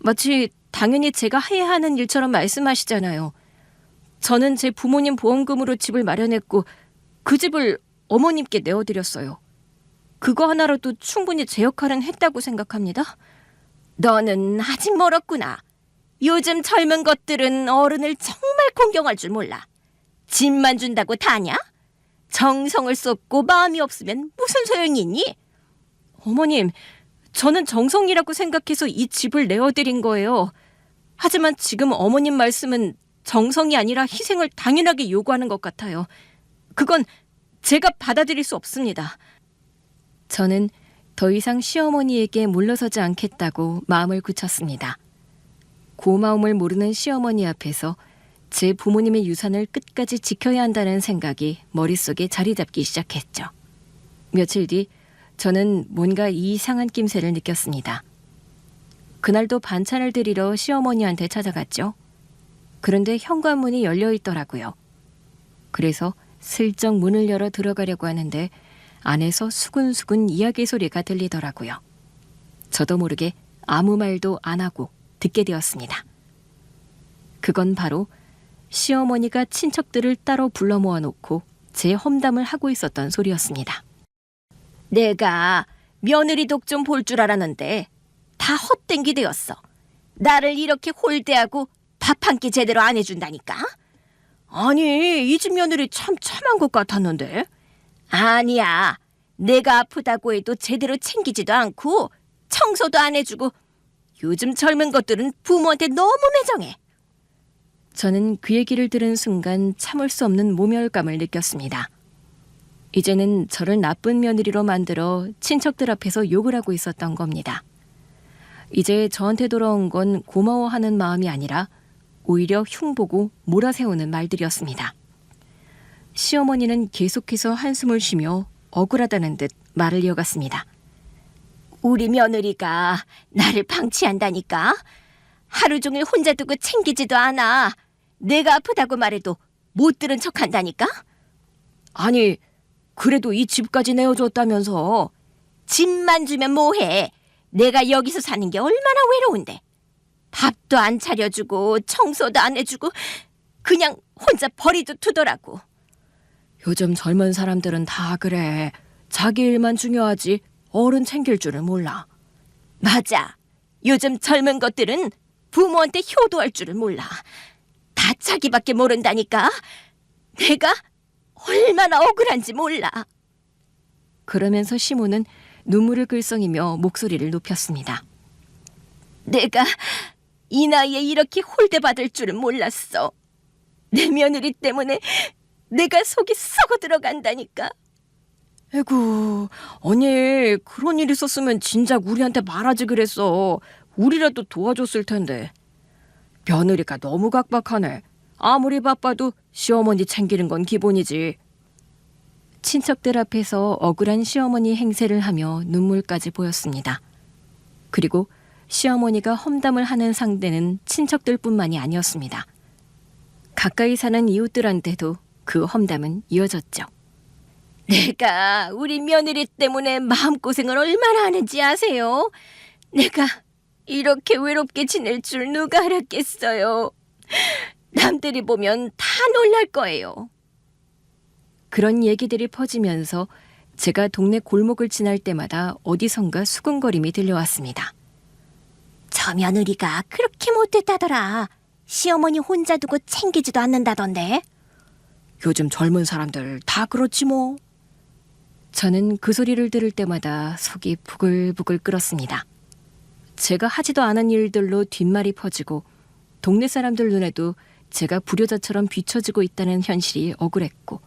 마치 당연히 제가 해야 하는 일처럼 말씀하시잖아요. 저는 제 부모님 보험금으로 집을 마련했고 그 집을 어머님께 내어드렸어요. 그거 하나로도 충분히 제 역할은 했다고 생각합니다. 너는 아직 멀었구나. 요즘 젊은 것들은 어른을 정말 공경할 줄 몰라. 집만 준다고 다냐? 정성을 쏟고 마음이 없으면 무슨 소용이 있니? 어머님, 저는 정성이라고 생각해서 이 집을 내어드린 거예요. 하지만 지금 어머님 말씀은 정성이 아니라 희생을 당연하게 요구하는 것 같아요. 그건 제가 받아들일 수 없습니다. 저는 더 이상 시어머니에게 물러서지 않겠다고 마음을 굳혔습니다. 고마움을 모르는 시어머니 앞에서 제 부모님의 유산을 끝까지 지켜야 한다는 생각이 머릿속에 자리 잡기 시작했죠. 며칠 뒤 저는 뭔가 이상한 낌새를 느꼈습니다. 그날도 반찬을 드리러 시어머니한테 찾아갔죠. 그런데 현관문이 열려 있더라고요. 그래서 슬쩍 문을 열어 들어가려고 하는데 안에서 수근수근 이야기 소리가 들리더라고요. 저도 모르게 아무 말도 안 하고 듣게 되었습니다. 그건 바로 시어머니가 친척들을 따로 불러 모아놓고 제 험담을 하고 있었던 소리였습니다. 내가 며느리 독 좀 볼 줄 알았는데 다 헛된 되었어. 나를 이렇게 홀대하고 밥 한 끼 제대로 안 해준다니까? 아니, 이 집 며느리 참 참한 것 같았는데. 아니야. 내가 아프다고 해도 제대로 챙기지도 않고 청소도 안 해주고 요즘 젊은 것들은 부모한테 너무 매정해. 저는 그 얘기를 들은 순간 참을 수 없는 모멸감을 느꼈습니다. 이제는 저를 나쁜 며느리로 만들어 친척들 앞에서 욕을 하고 있었던 겁니다. 이제 저한테 돌아온 건 고마워하는 마음이 아니라 오히려 흉보고 몰아세우는 말들이었습니다. 시어머니는 계속해서 한숨을 쉬며 억울하다는 듯 말을 이어갔습니다. 우리 며느리가 나를 방치한다니까? 하루 종일 혼자 두고 챙기지도 않아. 내가 아프다고 말해도 못 들은 척한다니까? 아니, 그래도 이 집까지 내어줬다면서. 집만 주면 뭐해? 내가 여기서 사는 게 얼마나 외로운데. 밥도 안 차려주고 청소도 안 해주고 그냥 혼자 버리도 두더라고. 요즘 젊은 사람들은 다 그래. 자기 일만 중요하지 어른 챙길 줄을 몰라. 맞아. 요즘 젊은 것들은 부모한테 효도할 줄을 몰라. 다 자기밖에 모른다니까. 내가 얼마나 억울한지 몰라. 그러면서 시모는 눈물을 글썽이며 목소리를 높였습니다. 내가 이 나이에 이렇게 홀대받을 줄은 몰랐어. 내 며느리 때문에 내가 속이 썩어 들어간다니까. 에구, 언니 그런 일 있었으면 진작 우리한테 말하지 그랬어. 우리라도 도와줬을 텐데. 며느리가 너무 각박하네. 아무리 바빠도 시어머니 챙기는 건 기본이지. 친척들 앞에서 억울한 시어머니 행세를 하며 눈물까지 보였습니다. 그리고 시어머니가 험담을 하는 상대는 친척들뿐만이 아니었습니다. 가까이 사는 이웃들한테도 그 험담은 이어졌죠. 내가 우리 며느리 때문에 마음고생을 얼마나 하는지 아세요? 내가 이렇게 외롭게 지낼 줄 누가 알았겠어요. 남들이 보면 다 놀랄 거예요. 그런 얘기들이 퍼지면서 제가 동네 골목을 지날 때마다 어디선가 수근거림이 들려왔습니다. 저 며느리가 그렇게 못됐다더라. 시어머니 혼자 두고 챙기지도 않는다던데. 요즘 젊은 사람들 다 그렇지 뭐. 저는 그 소리를 들을 때마다 속이 부글부글 끓었습니다. 제가 하지도 않은 일들로 뒷말이 퍼지고 동네 사람들 눈에도 제가 불효자처럼 비춰지고 있다는 현실이 억울했고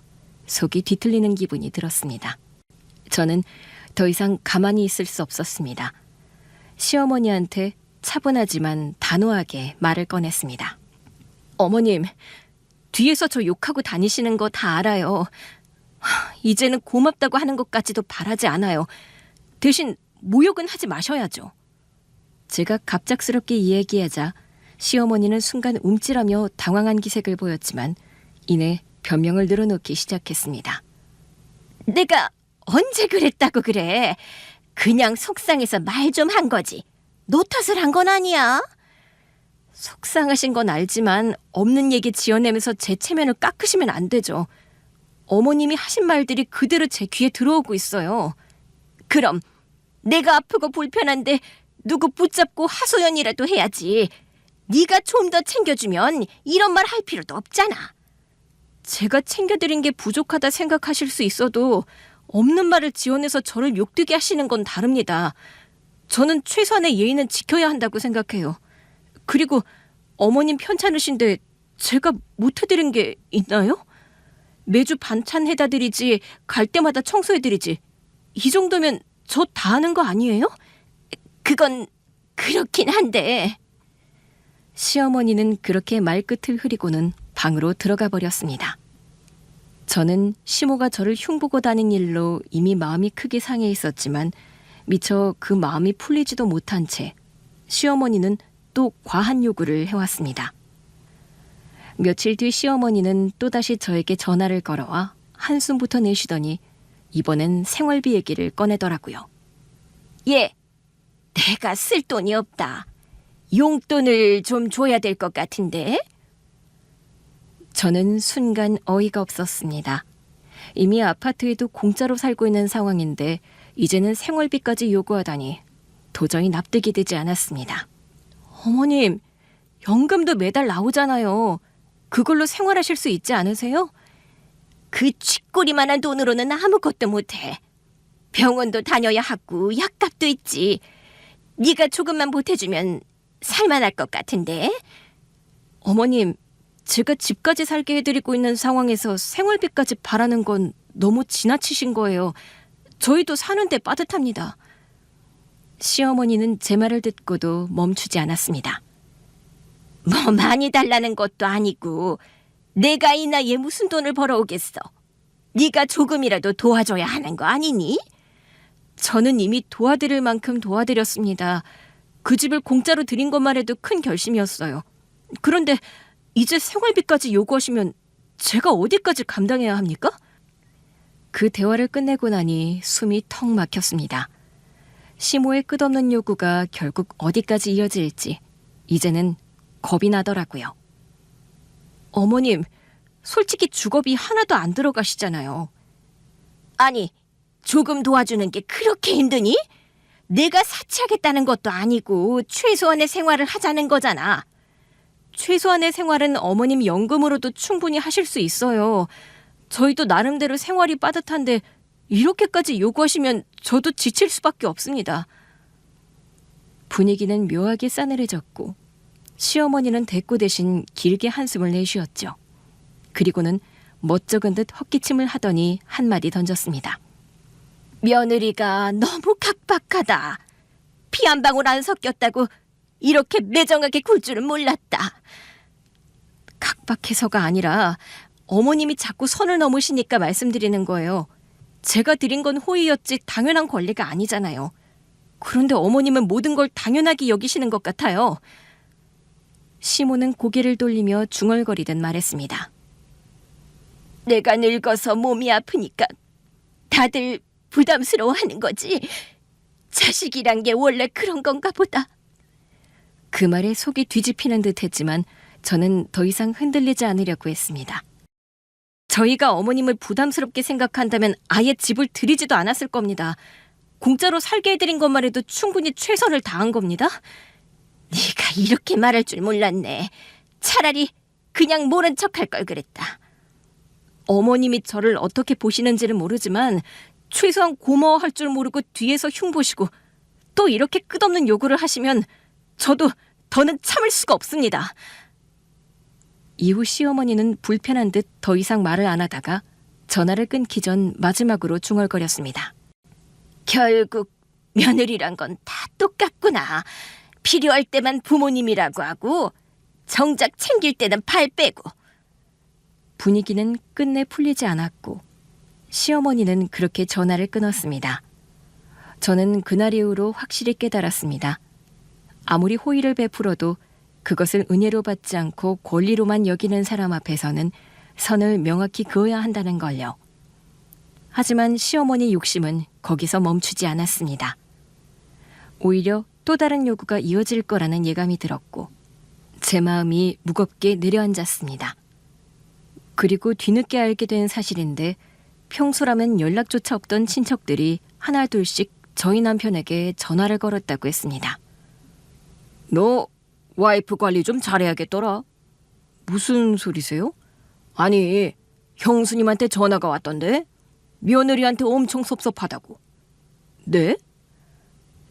속이 뒤틀리는 기분이 들었습니다. 저는 더 이상 가만히 있을 수 없었습니다. 시어머니한테 차분하지만 단호하게 말을 꺼냈습니다. 어머님, 뒤에서 저 욕하고 다니시는 거 다 알아요. 이제는 고맙다고 하는 것까지도 바라지 않아요. 대신 모욕은 하지 마셔야죠. 제가 갑작스럽게 이야기하자 시어머니는 순간 움찔하며 당황한 기색을 보였지만 이내 변명을 늘어놓기 시작했습니다. 내가 언제 그랬다고 그래? 그냥 속상해서 말 좀 한 거지. 너 탓을 한 건 아니야. 속상하신 건 알지만 없는 얘기 지어내면서 제 체면을 깎으시면 안 되죠. 어머님이 하신 말들이 그대로 제 귀에 들어오고 있어요. 그럼 내가 아프고 불편한데 누구 붙잡고 하소연이라도 해야지. 네가 좀 더 챙겨주면 이런 말 할 필요도 없잖아. 제가 챙겨드린 게 부족하다 생각하실 수 있어도 없는 말을 지어내서 저를 욕되게 하시는 건 다릅니다. 저는 최소한의 예의는 지켜야 한다고 생각해요. 그리고 어머님 편찮으신데 제가 못해드린 게 있나요? 매주 반찬 해다 드리지, 갈 때마다 청소해드리지. 이 정도면 저 다 하는 거 아니에요? 그건 그렇긴 한데. 시어머니는 그렇게 말끝을 흐리고는 방으로 들어가 버렸습니다. 저는 시모가 저를 흉보고 다닌 일로 이미 마음이 크게 상해 있었지만 미처 그 마음이 풀리지도 못한 채 시어머니는 또 과한 요구를 해왔습니다. 며칠 뒤 시어머니는 또다시 저에게 전화를 걸어와 한숨부터 내쉬더니 이번엔 생활비 얘기를 꺼내더라고요. 예, 내가 쓸 돈이 없다. 용돈을 좀 줘야 될 것 같은데. 저는 순간 어이가 없었습니다. 이미 아파트에도 공짜로 살고 있는 상황인데 이제는 생활비까지 요구하다니 도저히 납득이 되지 않았습니다. 어머님, 연금도 매달 나오잖아요. 그걸로 생활하실 수 있지 않으세요? 그 쥐꼬리만한 돈으로는 아무것도 못해. 병원도 다녀야 하고 약값도 있지. 네가 조금만 보태주면 살만할 것 같은데. 어머님, 제가 집까지 살게 해드리고 있는 상황에서 생활비까지 바라는 건 너무 지나치신 거예요. 저희도 사는데 빠듯합니다. 시어머니는 제 말을 듣고도 멈추지 않았습니다. 뭐 많이 달라는 것도 아니고 내가 이 나이에 무슨 돈을 벌어오겠어. 네가 조금이라도 도와줘야 하는 거 아니니? 저는 이미 도와드릴 만큼 도와드렸습니다. 그 집을 공짜로 드린 것만 해도 큰 결심이었어요. 그런데 이제 생활비까지 요구하시면 제가 어디까지 감당해야 합니까? 그 대화를 끝내고 나니 숨이 턱 막혔습니다. 시모의 끝없는 요구가 결국 어디까지 이어질지 이제는 겁이 나더라고요. 어머님, 솔직히 주거비 하나도 안 들어가시잖아요. 아니, 조금 도와주는 게 그렇게 힘드니? 내가 사치하겠다는 것도 아니고 최소한의 생활을 하자는 거잖아. 최소한의 생활은 어머님 연금으로도 충분히 하실 수 있어요. 저희도 나름대로 생활이 빠듯한데 이렇게까지 요구하시면 저도 지칠 수밖에 없습니다. 분위기는 묘하게 싸늘해졌고 시어머니는 대꾸 대신 길게 한숨을 내쉬었죠. 그리고는 멋쩍은 듯 헛기침을 하더니 한마디 던졌습니다. 며느리가 너무 각박하다. 피 한 방울 안 섞였다고 이렇게 매정하게 굴 줄은 몰랐다. 각박해서가 아니라 어머님이 자꾸 선을 넘으시니까 말씀드리는 거예요. 제가 드린 건 호의였지 당연한 권리가 아니잖아요. 그런데 어머님은 모든 걸 당연하게 여기시는 것 같아요. 시모는 고개를 돌리며 중얼거리듯 말했습니다. 내가 늙어서 몸이 아프니까 다들 부담스러워하는 거지. 자식이란 게 원래 그런 건가 보다. 그 말에 속이 뒤집히는 듯 했지만 저는 더 이상 흔들리지 않으려고 했습니다. 저희가 어머님을 부담스럽게 생각한다면 아예 집을 드리지도 않았을 겁니다. 공짜로 살게 해드린 것만 해도 충분히 최선을 다한 겁니다. 네가 이렇게 말할 줄 몰랐네. 차라리 그냥 모른 척할 걸 그랬다. 어머님이 저를 어떻게 보시는지는 모르지만 최소한 고마워할 줄 모르고 뒤에서 흉보시고 또 이렇게 끝없는 요구를 하시면 저도 더는 참을 수가 없습니다. 이후 시어머니는 불편한 듯 더 이상 말을 안 하다가 전화를 끊기 전 마지막으로 중얼거렸습니다. 결국 며느리란 건 다 똑같구나. 필요할 때만 부모님이라고 하고 정작 챙길 때는 발 빼고. 분위기는 끝내 풀리지 않았고 시어머니는 그렇게 전화를 끊었습니다. 저는 그날 이후로 확실히 깨달았습니다. 아무리 호의를 베풀어도 그것을 은혜로 받지 않고 권리로만 여기는 사람 앞에서는 선을 명확히 그어야 한다는 걸요. 하지만 시어머니 욕심은 거기서 멈추지 않았습니다. 오히려 또 다른 요구가 이어질 거라는 예감이 들었고 제 마음이 무겁게 내려앉았습니다. 그리고 뒤늦게 알게 된 사실인데 평소라면 연락조차 없던 친척들이 하나 둘씩 저희 남편에게 전화를 걸었다고 했습니다. 너 와이프 관리 좀 잘해야겠더라. 무슨 소리세요? 아니, 형수님한테 전화가 왔던데 며느리한테 엄청 섭섭하다고. 네?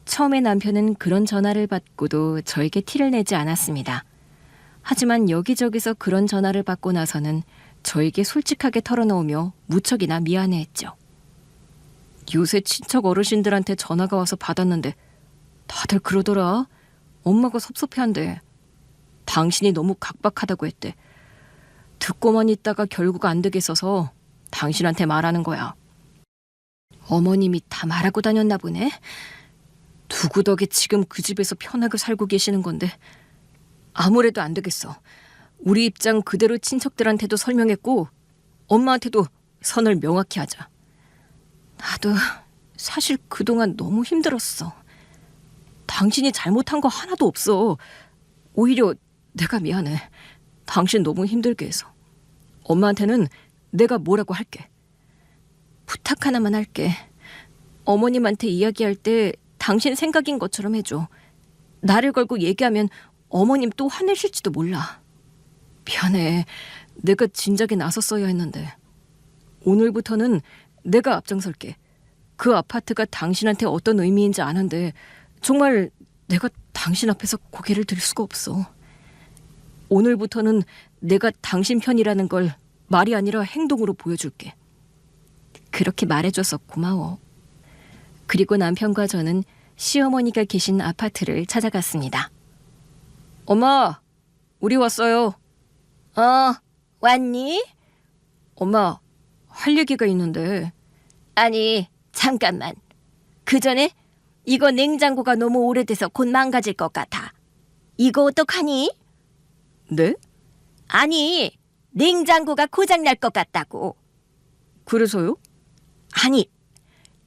처음에 남편은 그런 전화를 받고도 저에게 티를 내지 않았습니다. 하지만 여기저기서 그런 전화를 받고 나서는 저에게 솔직하게 털어놓으며 무척이나 미안해했죠. 요새 친척 어르신들한테 전화가 와서 받았는데 다들 그러더라. 엄마가 섭섭해한대. 당신이 너무 각박하다고 했대. 듣고만 있다가 결국 안 되겠어서 당신한테 말하는 거야. 어머님이 다 말하고 다녔나 보네. 누구 덕에 지금 그 집에서 편하게 살고 계시는 건데 아무래도 안 되겠어. 우리 입장 그대로 친척들한테도 설명했고 엄마한테도 선을 명확히 하자. 나도 사실 그동안 너무 힘들었어. 당신이 잘못한 거 하나도 없어. 오히려 내가 미안해. 당신 너무 힘들게 해서. 엄마한테는 내가 뭐라고 할게. 부탁 하나만 할게. 어머님한테 이야기할 때 당신 생각인 것처럼 해줘. 나를 걸고 얘기하면 어머님 또 화내실지도 몰라. 미안해. 내가 진작에 나섰어야 했는데. 오늘부터는 내가 앞장설게. 그 아파트가 당신한테 어떤 의미인지 아는데 정말 내가 당신 앞에서 고개를 들 수가 없어. 오늘부터는 내가 당신 편이라는 걸 말이 아니라 행동으로 보여줄게. 그렇게 말해줘서 고마워. 그리고 남편과 저는 시어머니가 계신 아파트를 찾아갔습니다. 엄마, 우리 왔어요. 왔니? 엄마, 할 얘기가 있는데. 아니, 잠깐만. 그 전에 이거 냉장고가 너무 오래돼서 곧 망가질 것 같아. 이거 어떡하니? 네? 아니, 냉장고가 고장날 것 같다고. 그래서요? 아니,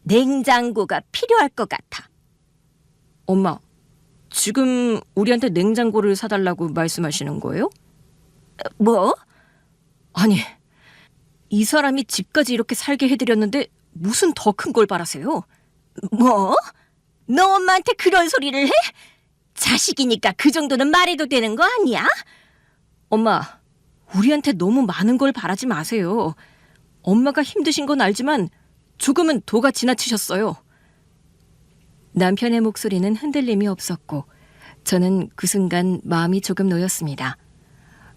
냉장고가 필요할 것 같아. 엄마, 지금 우리한테 냉장고를 사달라고 말씀하시는 거예요? 뭐? 아니, 이 사람이 집까지 이렇게 살게 해드렸는데 무슨 더 큰 걸 바라세요? 뭐? 너 엄마한테 그런 소리를 해? 자식이니까 그 정도는 말해도 되는 거 아니야? 엄마, 우리한테 너무 많은 걸 바라지 마세요. 엄마가 힘드신 건 알지만 조금은 도가 지나치셨어요. 남편의 목소리는 흔들림이 없었고 저는 그 순간 마음이 조금 놓였습니다.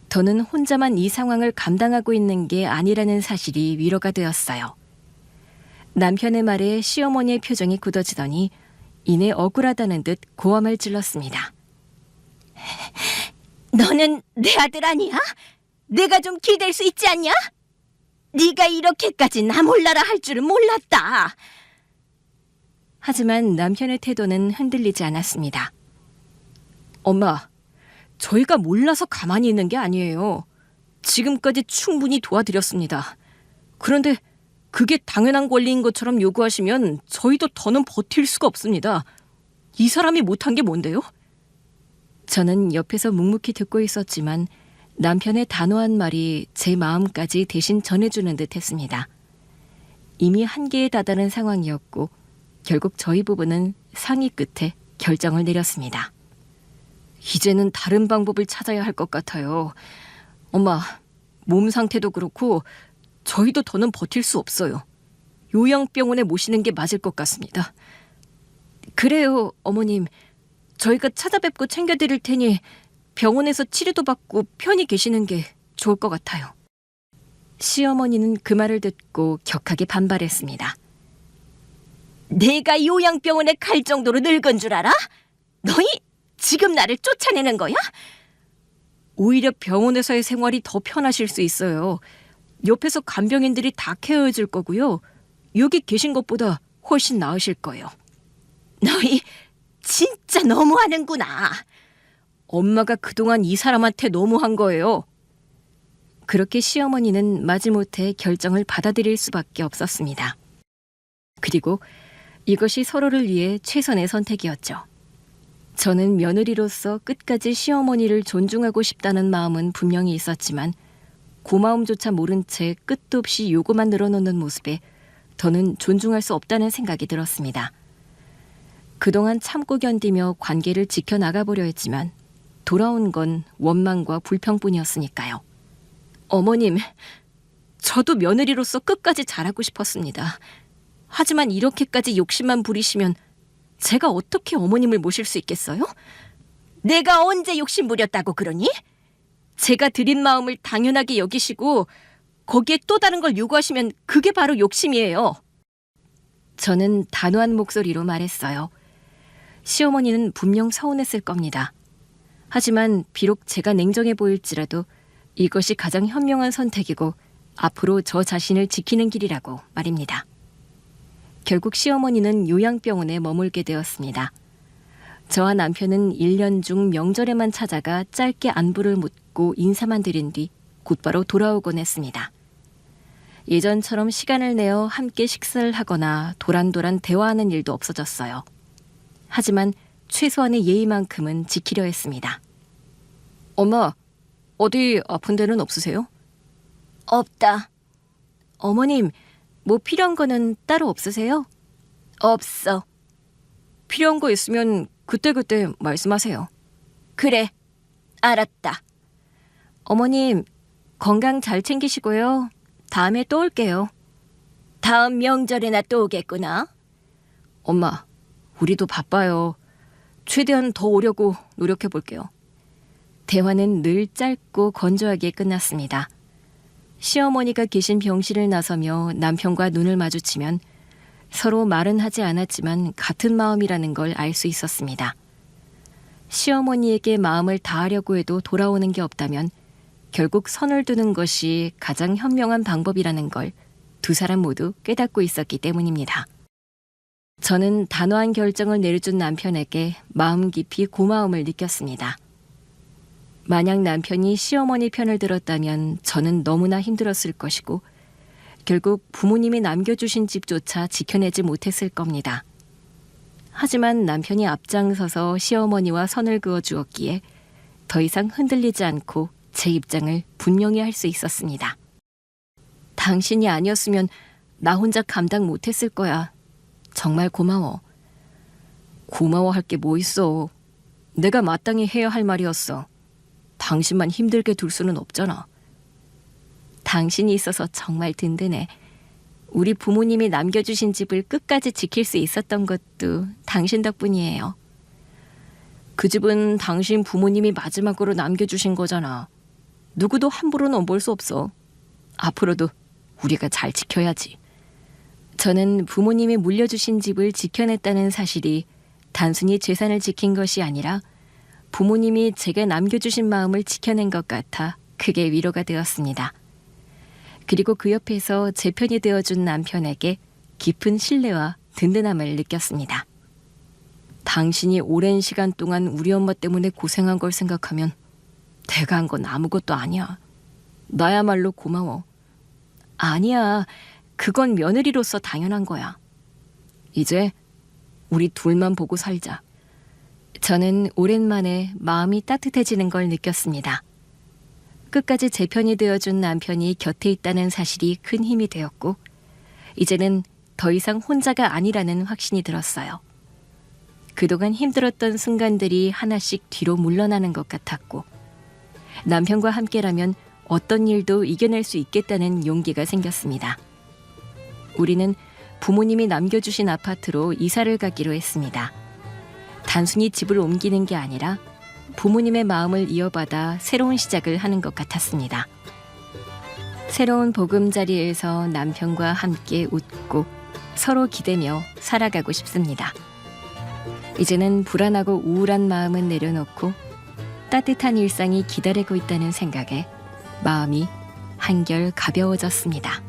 더는 혼자만 이 상황을 감당하고 있는 게 아니라는 사실이 위로가 되었어요. 남편의 말에 시어머니의 표정이 굳어지더니 이내 억울하다는 듯 고함을 질렀습니다. 너는 내 아들 아니야? 내가 좀 기댈 수 있지 않냐? 네가 이렇게까지 나 몰라라 할 줄은 몰랐다. 하지만 남편의 태도는 흔들리지 않았습니다. 엄마, 저희가 몰라서 가만히 있는 게 아니에요. 지금까지 충분히 도와드렸습니다. 그런데 그게 당연한 권리인 것처럼 요구하시면 저희도 더는 버틸 수가 없습니다. 이 사람이 못한 게 뭔데요? 저는 옆에서 묵묵히 듣고 있었지만 남편의 단호한 말이 제 마음까지 대신 전해주는 듯 했습니다. 이미 한계에 다다른 상황이었고 결국 저희 부부는 상의 끝에 결정을 내렸습니다. 이제는 다른 방법을 찾아야 할 것 같아요. 엄마, 몸 상태도 그렇고 저희도 더는 버틸 수 없어요. 요양병원에 모시는 게 맞을 것 같습니다. 그래요, 어머님. 저희가 찾아뵙고 챙겨드릴 테니 병원에서 치료도 받고 편히 계시는 게 좋을 것 같아요. 시어머니는 그 말을 듣고 격하게 반발했습니다. 내가 요양병원에 갈 정도로 늙은 줄 알아? 너희 지금 나를 쫓아내는 거야? 오히려 병원에서의 생활이 더 편하실 수 있어요. 옆에서 간병인들이 다 케어해 줄 거고요. 여기 계신 것보다 훨씬 나으실 거예요. 너희 진짜 너무하는구나. 엄마가 그동안 이 사람한테 너무한 거예요. 그렇게 시어머니는 마지못해 결정을 받아들일 수밖에 없었습니다. 그리고 이것이 서로를 위해 최선의 선택이었죠. 저는 며느리로서 끝까지 시어머니를 존중하고 싶다는 마음은 분명히 있었지만 고마움조차 모른 채 끝도 없이 요구만 늘어놓는 모습에 더는 존중할 수 없다는 생각이 들었습니다. 그동안 참고 견디며 관계를 지켜나가보려 했지만 돌아온 건 원망과 불평뿐이었으니까요. 어머님, 저도 며느리로서 끝까지 잘하고 싶었습니다. 하지만 이렇게까지 욕심만 부리시면 제가 어떻게 어머님을 모실 수 있겠어요? 내가 언제 욕심 부렸다고 그러니? 제가 드린 마음을 당연하게 여기시고 거기에 또 다른 걸 요구하시면 그게 바로 욕심이에요. 저는 단호한 목소리로 말했어요. 시어머니는 분명 서운했을 겁니다. 하지만 비록 제가 냉정해 보일지라도 이것이 가장 현명한 선택이고 앞으로 저 자신을 지키는 길이라고 말입니다. 결국 시어머니는 요양병원에 머물게 되었습니다. 저와 남편은 1년 중 명절에만 찾아가 짧게 안부를 묻고 인사만 드린 뒤 곧바로 돌아오곤 했습니다. 예전처럼 시간을 내어 함께 식사를 하거나 도란도란 대화하는 일도 없어졌어요. 하지만 최소한의 예의만큼은 지키려 했습니다. 엄마, 어디 아픈 데는 없으세요? 없다. 어머님, 뭐 필요한 거는 따로 없으세요? 없어. 필요한 거 있으면 그때그때 말씀하세요. 그래, 알았다. 어머님, 건강 잘 챙기시고요. 다음에 또 올게요. 다음 명절에나 또 오겠구나. 엄마, 우리도 바빠요. 최대한 더 오려고 노력해 볼게요. 대화는 늘 짧고 건조하게 끝났습니다. 시어머니가 계신 병실을 나서며 남편과 눈을 마주치면 서로 말은 하지 않았지만 같은 마음이라는 걸 알 수 있었습니다. 시어머니에게 마음을 다하려고 해도 돌아오는 게 없다면 결국 선을 두는 것이 가장 현명한 방법이라는 걸 두 사람 모두 깨닫고 있었기 때문입니다. 저는 단호한 결정을 내려준 남편에게 마음 깊이 고마움을 느꼈습니다. 만약 남편이 시어머니 편을 들었다면 저는 너무나 힘들었을 것이고 결국 부모님이 남겨주신 집조차 지켜내지 못했을 겁니다. 하지만 남편이 앞장서서 시어머니와 선을 그어주었기에 더 이상 흔들리지 않고 제 입장을 분명히 할 수 있었습니다. 당신이 아니었으면 나 혼자 감당 못했을 거야. 정말 고마워. 고마워할 게 뭐 있어. 내가 마땅히 해야 할 말이었어. 당신만 힘들게 둘 수는 없잖아. 당신이 있어서 정말 든든해. 우리 부모님이 남겨주신 집을 끝까지 지킬 수 있었던 것도 당신 덕분이에요. 그 집은 당신 부모님이 마지막으로 남겨주신 거잖아. 누구도 함부로 넘볼 수 없어. 앞으로도 우리가 잘 지켜야지. 저는 부모님이 물려주신 집을 지켜냈다는 사실이 단순히 재산을 지킨 것이 아니라 부모님이 제게 남겨주신 마음을 지켜낸 것 같아 크게 위로가 되었습니다. 그리고 그 옆에서 제 편이 되어준 남편에게 깊은 신뢰와 든든함을 느꼈습니다. 당신이 오랜 시간 동안 우리 엄마 때문에 고생한 걸 생각하면 내가 한 건 아무것도 아니야. 나야말로 고마워. 아니야, 그건 며느리로서 당연한 거야. 이제 우리 둘만 보고 살자. 저는 오랜만에 마음이 따뜻해지는 걸 느꼈습니다. 끝까지 제 편이 되어준 남편이 곁에 있다는 사실이 큰 힘이 되었고 이제는 더 이상 혼자가 아니라는 확신이 들었어요. 그동안 힘들었던 순간들이 하나씩 뒤로 물러나는 것 같았고 남편과 함께라면 어떤 일도 이겨낼 수 있겠다는 용기가 생겼습니다. 우리는 부모님이 남겨주신 아파트로 이사를 가기로 했습니다. 단순히 집을 옮기는 게 아니라 부모님의 마음을 이어받아 새로운 시작을 하는 것 같았습니다. 새로운 보금자리에서 남편과 함께 웃고 서로 기대며 살아가고 싶습니다. 이제는 불안하고 우울한 마음은 내려놓고 따뜻한 일상이 기다리고 있다는 생각에 마음이 한결 가벼워졌습니다.